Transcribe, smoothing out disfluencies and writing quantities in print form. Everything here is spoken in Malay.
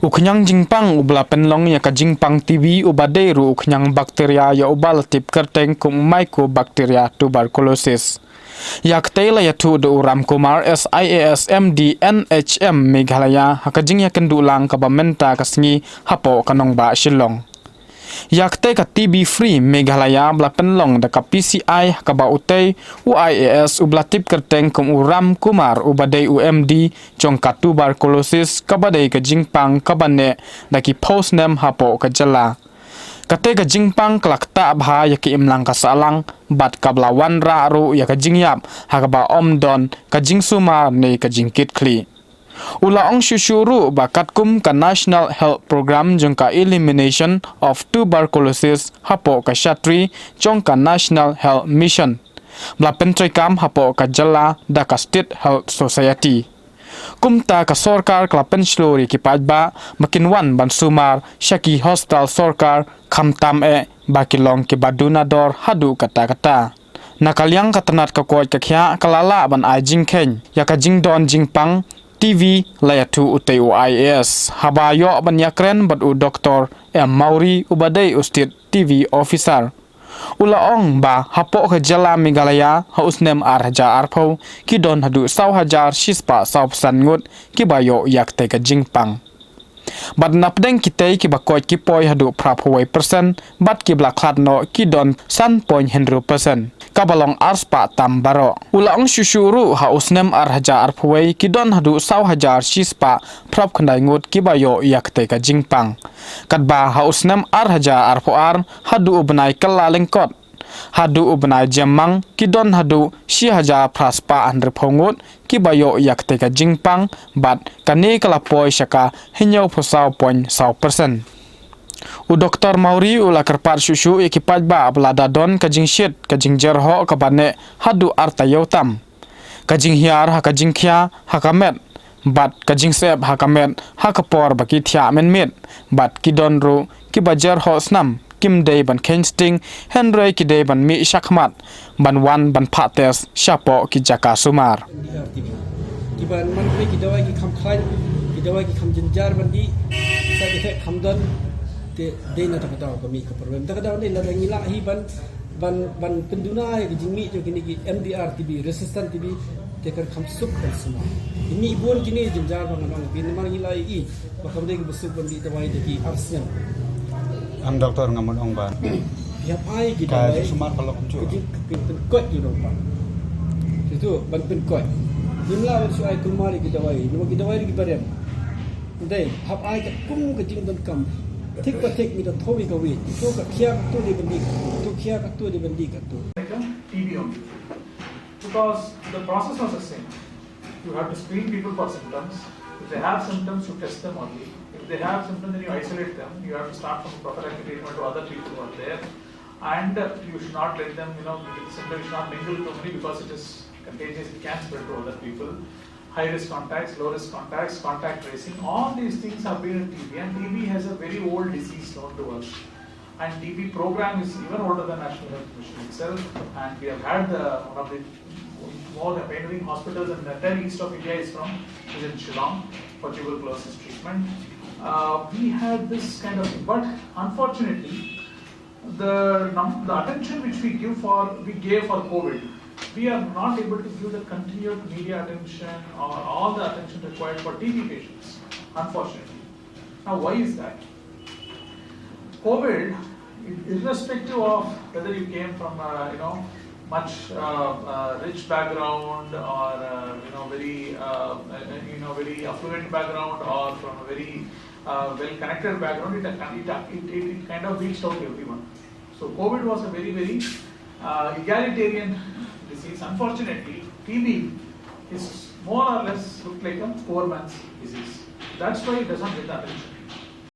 Uknyang jingpang ubla penlong ya ka jingpang TV ubade ru uknyang bakteria ya ubal tip kerteng kum mycobacteria tuberculosis. Yak tela ya tu do Ram Kumar SIASMD NHM Meghalaya hakajing ya kendulang ka bamenta kasngi hapo kanong ba Shillong. Yak te ka TB free Meghalaya bla penlong da ka PCI ka ba utay UIAS ubla tip kerteng kum Ram Kumar ubade UMD jong ka tuberculosis ka badai ka jingpang ka bane da ki snem hapo ka jala. Kate ka jingpang klakta bha ya ki imlang ka salang bat ka blawan ra ru ya ka jingyap ha ka ba omdon ka jingsuma ne ka jingkit kli. Ula ong shushuru bakat kum ka National Health Program jong ka Elimination of Tuberculosis hapo ka Shatri jong ka National Health Mission. Bla pentrikam hapo ka jala da ka State Health Society. Kumta ka sorkar kla penslori ki pajba makinwan ban sumar shaki hostel sorkar khamtam e bakilong ki badunador haduh kata-kata. Nakalyang katanat ka kuat ka kya kalala ban ai jingkhen ya ka jingdon jingpang TV layatu utay UIAS habayo ban yakren bat u Dr. M. Mauri ubadai ustit TV officer. Ula ong ba hapo ka jala Meghalaya hausnem arja arpo ki don hadu saw hajar shispa saw sangut ki bayo yakte ka jingpang. Bat napdeng kitay ki bakot ki poy hadu praphuway persen bat ki blaklat no ki don san point henru persen. Kabalong arspa tambaro. Ula ong shushuru hausnem arja arphuway ki don hadu saw hajar shispa prap khandai ngut ki bayo yakte ka jingpang. Kadba hausnem arja arpoar hadu ubnai kalalengkot. Hadu ubnai jamang ki don hadu shi haja praspa andrphongut ki bayo yakte ka jingpang bat kani kalapoy shaka hinyo phusaw point 100%. U Dr. Mauri ula kerpat shushu ekipaj ba ablada don kajing shit kajing jerho kabane hadu artayotam. Kajing hiar hakajing khya hakamet bat kajing sep hakamet hakapor baki thya menmet bat kidon ru kibajer ho snam kim day ban kensting henry ki day ban mi shakmat ban wan ban pates shapo ki jaka sumar. Kiban man ki dawai ki kham khain ki dawai ki kham jinjar bandi sa ki the khamdon de na tak daw kami ka problem tak daw ni la ngila hi ban penduna ki jingmi jo kini ki MDR TB resistant TB teker kham sup kan semua ini bon kini jinjar bang bang bin man ngila i bakam de ki besuk bandi dawai de ki arsnya ang doktor ngamon ong ban ya pai ki dawai sumar kalau kuncu pen kot you know pak itu ban pen kot nimla su ai kumari ki dawai no ki dawai ki barem dai hab ai ka kum ka jing don kam tik pa tik mi da thobi ka wi to ka khia ka to de bandi to khia ka to de bandi ka to TB only because the process was the same. You have to screen people for symptoms. If they have symptoms, you test them only. If they have symptoms, then you isolate them. You have to start from prophylactic treatment to other people who are there, and you should not let them, the symptoms should not mingle too many because it is contagious. It can spread to other people. High risk contacts, low risk contacts, contact tracing. All these things have been in TB, and TB has a very old disease known to us. And TB program is even older than National Health Mission itself. And we have had one of the more pioneering hospitals in the entire east of India is in Shillong for tuberculosis treatment. We had this kind of, but unfortunately, the attention which we gave for COVID, we are not able to give the continued media attention or all the attention required for TB patients, unfortunately. Now, why is that? COVID, irrespective of whether you came from much rich background or very very affluent background or from a very well-connected background, it kind of reached out to everyone. So COVID was a very egalitarian disease. Unfortunately, TB is more or less looked like a poor man's disease. That's why it does not get the attention.